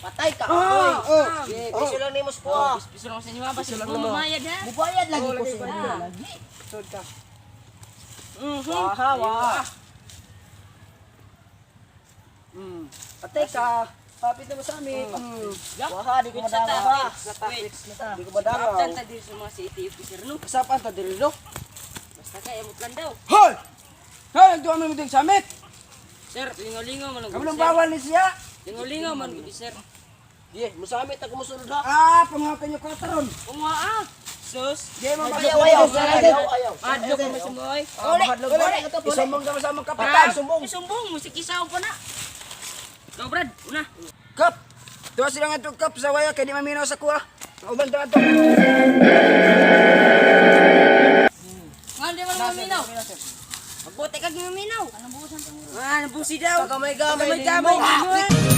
Patay ka, Ah, boy. oh. Piso lang ni mo squaw. Piso lang sa inyo ha, basta Piso lang mo mo. mamayad ha. Bubayad lagi Oh, ko lagi sa ko inyo. na. Lagi. Sod ka. Waha, waha. Patay ka. Kapit na mo sa amin. Waha, di ko madama ba? Wait, Di ko madama. kaptan ta dito sa mga city officer no. Kasapan ta diri do. Basta kaya mo plan daw. Hoy! Hoy, nagduwa mo din samit. Sir, lingaw-lingaw man lang. Kamo nang bawal ni siya. Lingaw-lingaw man gud sir. Ye, musamit ako musunod ha. Ah, pangakan niyo kataron. Kumuha ah. Sus. Di mo Ayaw, ayaw, ayaw, ayaw. Adlo ko masumboy. Mahadlog ba? Isumbong ka sa mga Ah, kapitan. sumbong, musik isaw pa na. Ikaw Brad, una. Kap. Tuwa sila nga to kap sa waya kay di maminaw sa kuha. Uban ta to. Nga di man maminaw. Magbuti ka gimaminaw. Anong busan to? Ah, nabusi daw. Kagamay-gamay. Gamay-gamay.